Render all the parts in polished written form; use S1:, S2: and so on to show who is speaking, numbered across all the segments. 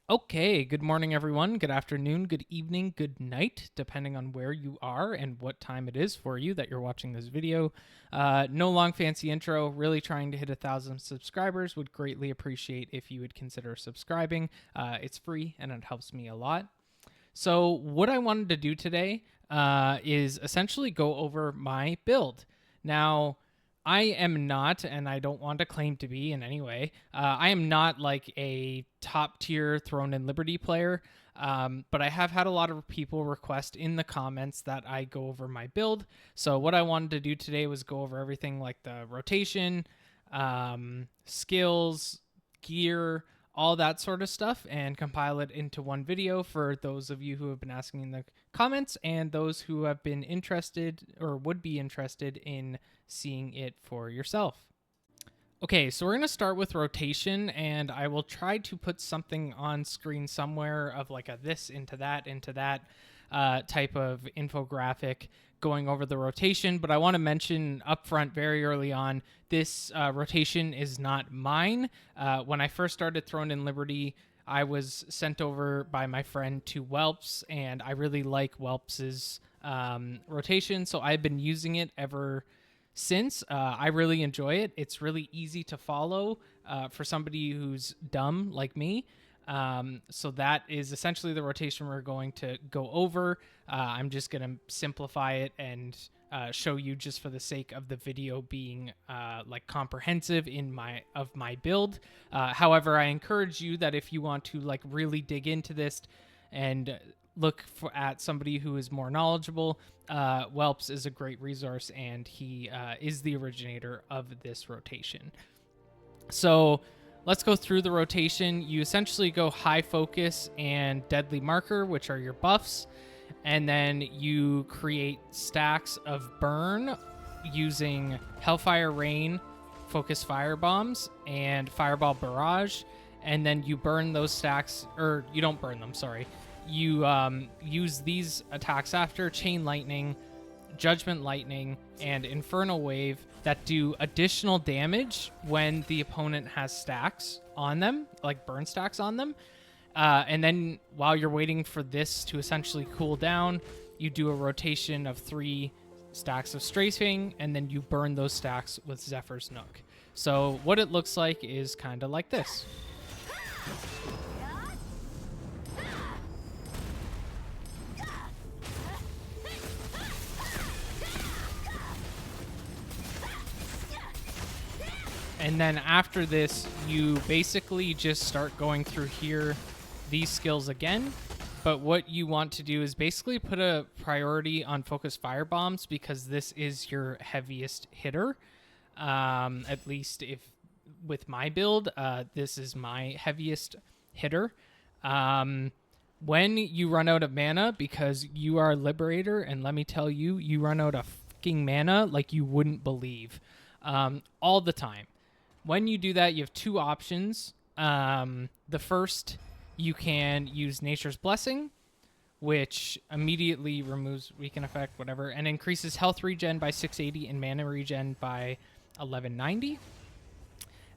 S1: Okay, good morning, everyone. Good afternoon, good evening, good night, depending on where you are and what time it is for you that you're watching this video. No long fancy intro, really trying to hit 1,000 subscribers. Would greatly appreciate if you would consider subscribing. It's free and it helps me a lot. So, what I wanted to do today is essentially go over my build. Now, I am not, and I don't want to claim to be in any way, I am not like a top tier Throne and Liberty player, but I have had a lot of people request in the comments that I go over my build. So, what I wanted to do today was go over everything like the rotation, skills, gear, all that sort of stuff, and compile it into one video for those of you who have been asking in the comments and those who have been interested or would be interested in seeing it for yourself. Okay, so we're going to start with rotation, and I will try to put something on screen somewhere of like a this into that type of infographic going over the rotation. But I want to mention upfront very early on, this rotation is not mine. When I first started Throne and Liberty, I was sent over by my friend to Whelps, and I really like Whelps's rotation, so I've been using it ever since. I really enjoy it. It's really easy to follow for somebody who's dumb like me. So that is essentially the rotation we're going to go over. I'm just going to simplify it and show you just for the sake of the video being like comprehensive in my build. However, I encourage you that if you want to like really dig into this and look at somebody who is more knowledgeable, Whelps is a great resource, and he is the originator of this rotation. So let's go through the rotation. You essentially go high focus and deadly marker, which are your buffs, and then you create stacks of burn using Hellfire Rain, focus fire bombs, and fireball barrage, and then you burn those stacks, or you don't burn them, sorry. You use these attacks after Chain Lightning, Judgment Lightning, and Infernal Wave that do additional damage when the opponent has stacks on them, like burn stacks on them. And then while you're waiting for this to essentially cool down, you do a rotation of 3 stacks of Strafing, and then you burn those stacks with Zephyr's Nook. So what it looks like is kind of like this. And then after this, you basically just start going through here, these skills again. But what you want to do is basically put a priority on focus fire bombs, because this is your heaviest hitter. At least if with my build, this is my heaviest hitter. When you run out of mana, because you are a Liberator, and let me tell you, you run out of fucking mana like you wouldn't believe, all the time. When you do that, you have 2 options. The first, you can use Nature's Blessing, which immediately removes weaken effect, whatever, and increases health regen by 680 and mana regen by 1190.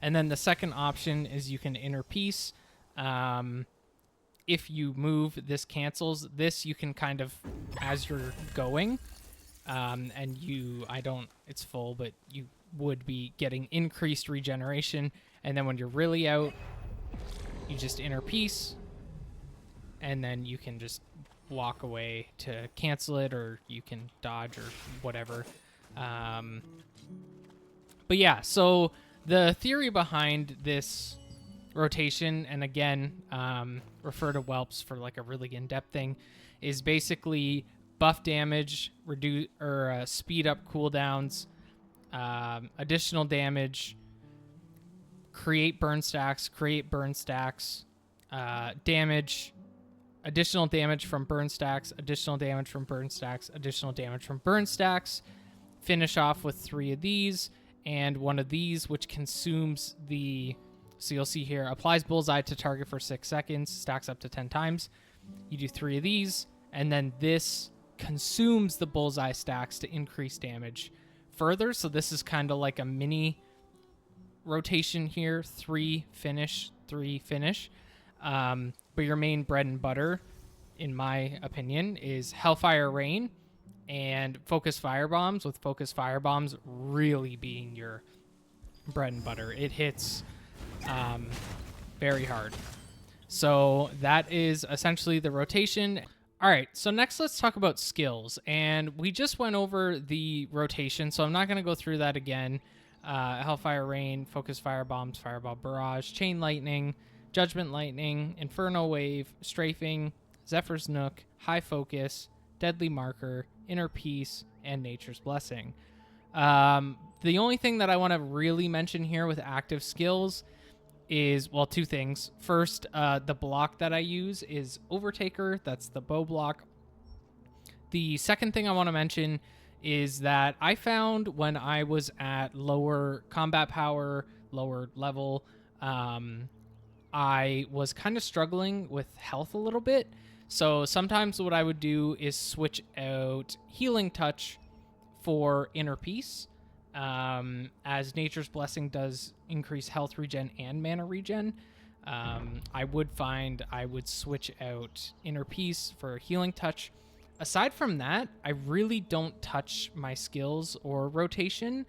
S1: And then the second option is you can Inner Peace. If you move, this cancels. This you can kind of, as you're going, and it's full, but you would be getting increased regeneration, and then when you're really out, you just Inner Peace, and then you can just walk away to cancel it, or you can dodge or whatever. But yeah, so the theory behind this rotation, and again, refer to Whelps for like a really in-depth thing, is basically buff damage, reduce or speed up cooldowns, additional damage, create burn stacks, damage, additional damage from burn stacks, additional damage from burn stacks, additional damage from burn stacks, finish off with 3 of these and 1 of these, which consumes the, so you'll see here, applies bullseye to target for 6 seconds, stacks up to 10 times. You do 3 of these, and then this consumes the bullseye stacks to increase damage further. So this is kind of like a mini rotation here, 3 finish, 3 finish. But but your main bread and butter, in my opinion, is Hellfire Rain and Focus Firebombs, with Focus Firebombs really being your bread and butter. It hits very hard. So that is essentially the rotation. All right, so next let's talk about skills. And we just went over the rotation, so I'm not going to go through that again. Hellfire Rain, Focus Firebombs, Fireball Barrage, Chain Lightning, Judgment Lightning, Inferno Wave, Strafing, Zephyr's Nook, High Focus, Deadly Marker, Inner Peace, and Nature's Blessing. The only thing that I want to really mention here with active skills is, well, two things. First, the block that I use is Overtaker. That's the bow block. The second thing I want to mention is that I found when I was at lower combat power, lower level, I was kind of struggling with health a little bit. So sometimes what I would do is switch out Healing Touch for Inner Peace, as Nature's Blessing does increase health regen and mana regen. I would find I would switch out Inner Peace for Healing Touch. Aside from that, I really don't touch my skills or rotation,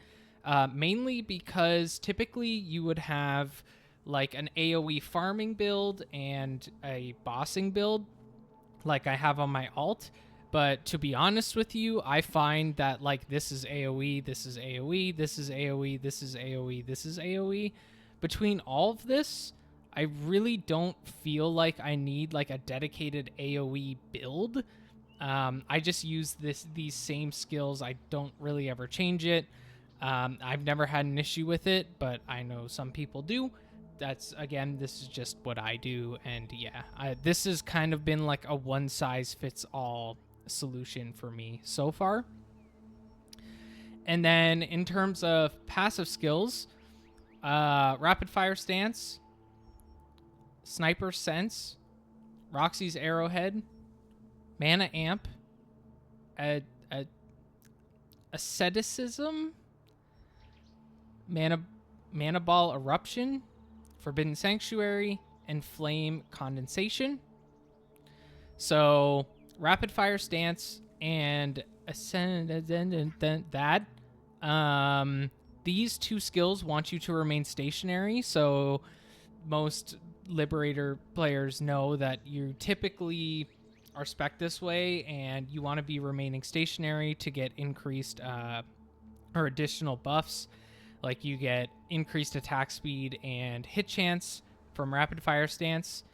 S1: mainly because typically you would have like an AoE farming build and a bossing build like I have on my alt. But to be honest with you, I find that like this is AoE, this is AoE, this is AoE, this is AoE, this is AoE. Between all of this, I really don't feel like I need like a dedicated AoE build. I just use these same skills. I don't really ever change it. I've never had an issue with it, but I know some people do. That's, again, this is just what I do. And yeah, this has kind of been like a one-size-fits-all solution for me so far. And then in terms of passive skills, Rapid Fire Stance, Sniper Sense, Roxy's Arrowhead, Mana Amp, Asceticism, Mana Ball Eruption, Forbidden Sanctuary, and Flame Condensation. So Rapid Fire Stance and that. These two skills want you to remain stationary. So most Liberator players know that you typically are spec'd this way, and you want to be remaining stationary to get increased or additional buffs. Like you get increased attack speed and hit chance from Rapid Fire Stance,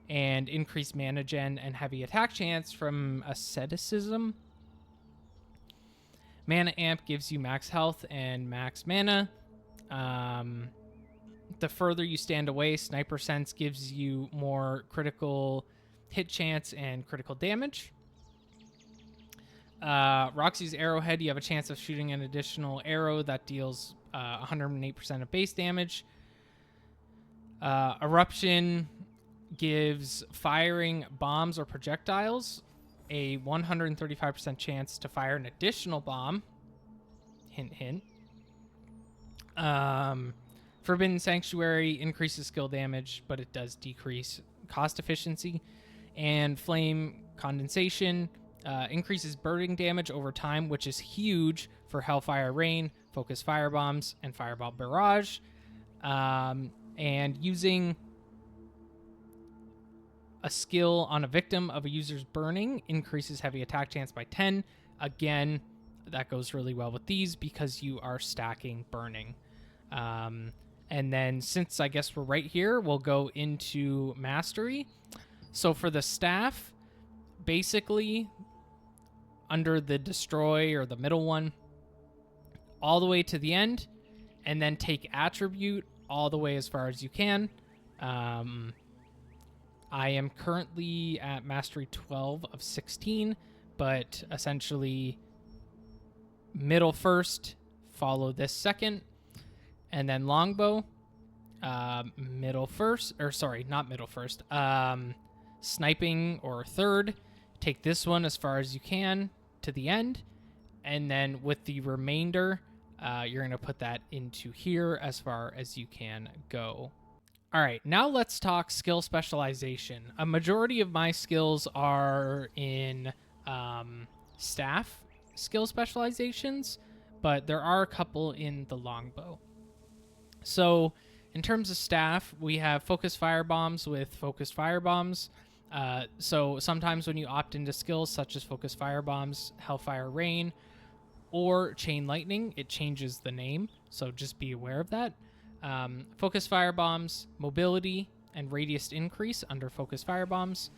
S1: and increased mana gen and heavy attack chance from Asceticism. Mana Amp gives you max health and max mana. The further you stand away, Sniper Sense gives you more critical hit chance and critical damage. Roxy's Arrowhead, you have a chance of shooting an additional arrow that deals 108% of base damage. Eruption gives firing bombs or projectiles a 135% chance to fire an additional bomb. Hint, hint. Forbidden Sanctuary increases skill damage, but it does decrease cost efficiency. And Flame Condensation increases burning damage over time, which is huge for Hellfire Rain, Focus Firebombs, and Fireball Barrage. And using a skill on a victim of a user's burning increases heavy attack chance by 10. Again, that goes really well with these because you are stacking burning. And then since I guess we're right here, we'll go into Mastery. So for the staff, basically under the Destroy or the middle one, all the way to the end, and then take Attribute all the way as far as you can. I am currently at Mastery 12 of 16, but essentially middle first, follow this second, and then Longbow, middle first, or sorry, not middle first, sniping or third, take this one as far as you can to the end, and then with the remainder, you're going to put that into here as far as you can go. All right, now let's talk skill specialization. A majority of my skills are in staff skill specializations, but there are a couple in the longbow. So, in terms of staff, we have focused fire bombs with focused fire bombs. So sometimes when you opt into skills such as focused fire bombs, hellfire rain, or chain lightning, it changes the name. So just be aware of that. Focus fire bombs, mobility, and radius increase under focus fire bombs.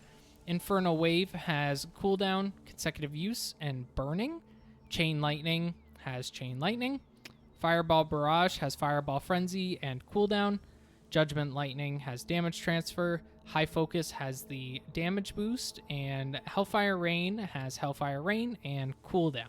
S1: Inferno wave has cooldown, consecutive use, and burning. Chain lightning has chain lightning. Fireball barrage has fireball frenzy and cooldown. Judgment lightning has damage transfer. High focus has the damage boost, and hellfire rain has hellfire rain and cooldown.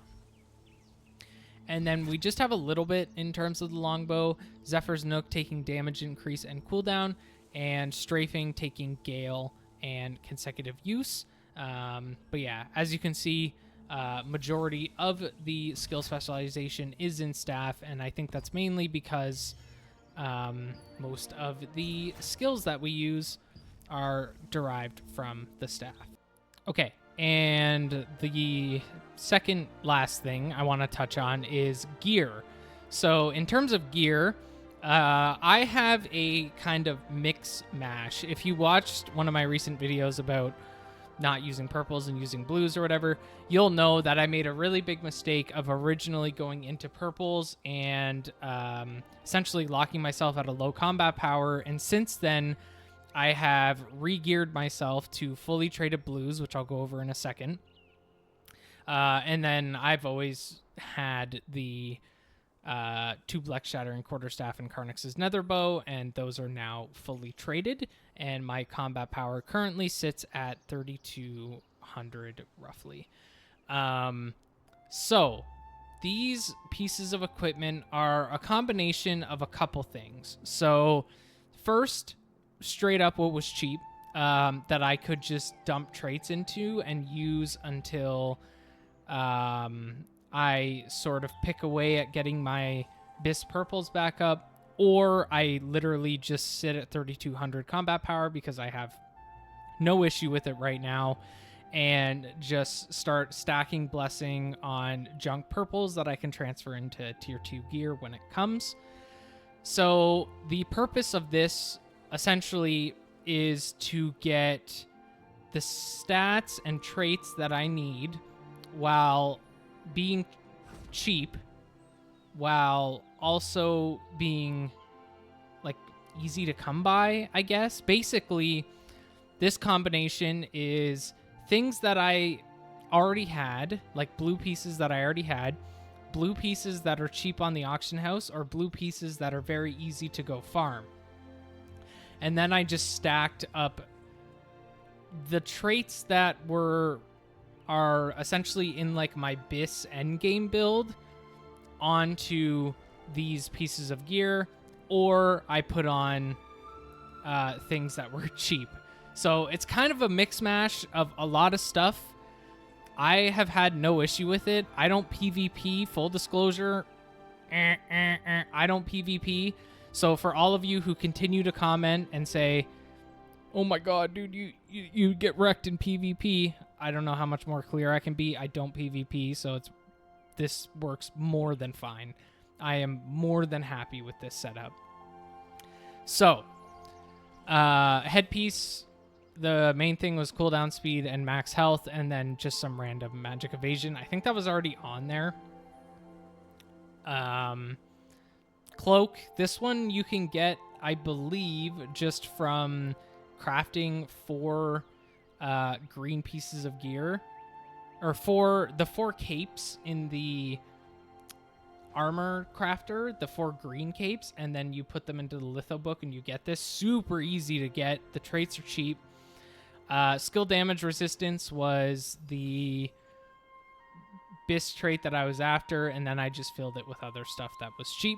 S1: And then we just have a little bit in terms of the longbow. Zephyr's Nook taking damage increase and cooldown, and strafing taking gale and consecutive use. But yeah, as you can see, majority of the skill specialization is in staff, and I think that's mainly because most of the skills that we use are derived from the staff. Okay, and the second last thing I want to touch on is gear. So in terms of gear, I have a kind of mix mash. If you watched one of my recent videos about not using purples and using blues or whatever, you'll know that I made a really big mistake of originally going into purples and essentially locking myself at a low combat power. And since then, I have re-geared myself to fully traded blues, which I'll go over in a second. And then I've always had the two Black Shattering Quarterstaff and Karnix's Netherbow, and those are now fully traded, and my combat power currently sits at 3,200 roughly. So these pieces of equipment are a combination of a couple things. So first, straight up what was cheap, that I could just dump traits into and use until I sort of pick away at getting my BIS purples back up, or I literally just sit at 3,200 combat power because I have no issue with it right now, and just start stacking blessing on junk purples that I can transfer into tier 2 gear when it comes. So the purpose of this essentially is to get the stats and traits that I need while being cheap, while also being like easy to come by, I guess. Basically, this combination is things that I already had, like blue pieces that I already had, blue pieces that are cheap on the auction house, or blue pieces that are very easy to go farm. And then I just stacked up the traits that are essentially in like my BIS endgame build onto these pieces of gear, or I put on things that were cheap. So it's kind of a mix mash of a lot of stuff. I have had no issue with it. I don't PvP, full disclosure. I don't PvP. So for all of you who continue to comment and say, "Oh my god, dude, you get wrecked in PvP," I don't know how much more clear I can be. I don't PvP, so this works more than fine. I am more than happy with this setup. So, headpiece, the main thing was cooldown speed and max health, and then just some random magic evasion. I think that was already on there. Cloak, this one you can get, I believe, just from crafting 4 green pieces of gear, or the 4 capes in the armor crafter, the 4 green capes, and then you put them into the litho book and you get this. Super easy to get. The traits are cheap. Skill damage resistance was the BIS trait that I was after, and then I just filled it with other stuff that was cheap.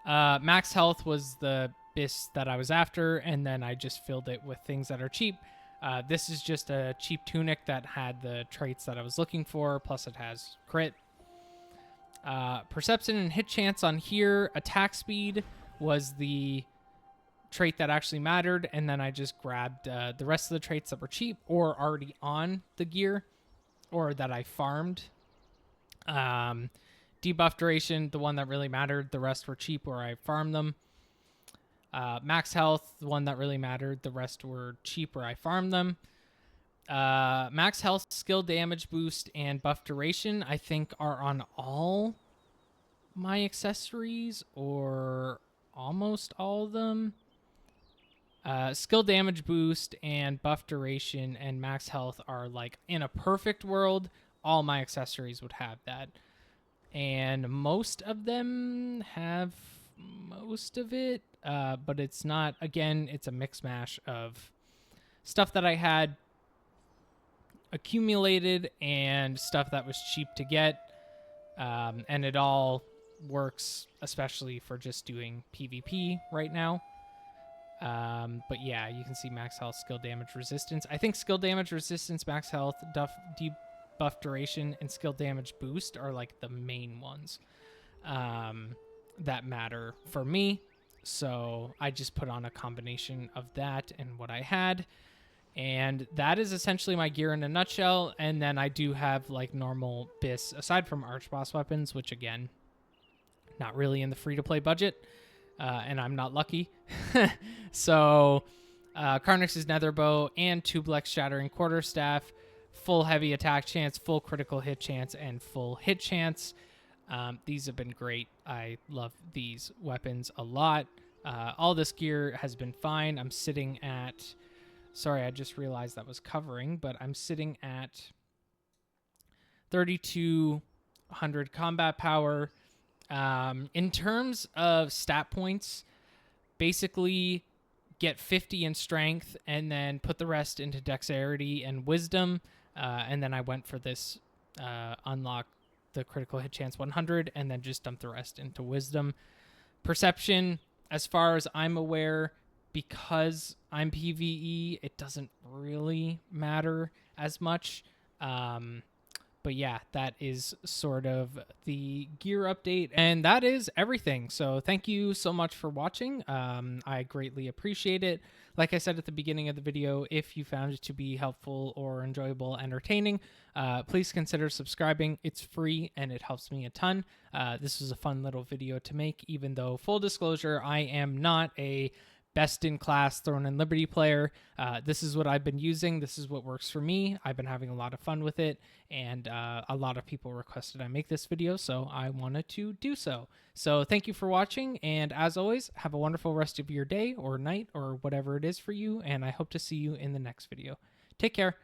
S1: Max health was the BIS that I was after, and then I just filled it with things that are cheap. This is just a cheap tunic that had the traits that I was looking for, plus it has crit. Perception and hit chance on here. Attack speed was the trait that actually mattered, and then I just grabbed the rest of the traits that were cheap or already on the gear or that I farmed. Debuff duration, the one that really mattered. The rest were cheap or I farmed them. Max health, the one that really mattered. The rest were cheap or I farmed them. Max health, skill damage boost, and buff duration, I think are on all my accessories or almost all of them. Skill damage boost and buff duration and max health are like in a perfect world, all my accessories would have that. And most of them have most of it, but it's not, again, it's a mix mash of stuff that I had accumulated and stuff that was cheap to get. And it all works, especially for just doing PvP right now. But yeah, you can see max health, skill damage resistance. I think skill damage resistance, max health, debuff duration, and skill damage boost are like the main ones that matter for me. So I just put on a combination of that and what I had. And that is essentially my gear in a nutshell. And then I do have like normal BIS aside from arch boss weapons, which again, not really in the free-to-play budget. And I'm not lucky. So Karnix's nether bow and Tublex shattering quarterstaff, full heavy attack chance, full critical hit chance, and full hit chance. These have been great. I love these weapons a lot. All this gear has been fine. I'm sitting at... Sorry, I just realized that was covering, but I'm sitting at 3,200 combat power. In terms of stat points, basically get 50 in strength and then put the rest into dexterity and wisdom. And then I went for this unlock the critical hit chance 100 and then just dump the rest into wisdom. Perception, as far as I'm aware, because I'm PvE, it doesn't really matter as much. But yeah, that is sort of the gear update, and that is everything. So thank you so much for watching. I greatly appreciate it. Like I said at the beginning of the video, if you found it to be helpful or enjoyable, entertaining, please consider subscribing. It's free and it helps me a ton. This was a fun little video to make, even though, full disclosure, I am not a best-in-class Throne and Liberty player. This is what I've been using. This is what works for me. I've been having a lot of fun with it, and a lot of people requested I make this video, so I wanted to do so. So thank you for watching, and as always, have a wonderful rest of your day or night or whatever it is for you, and I hope to see you in the next video. Take care.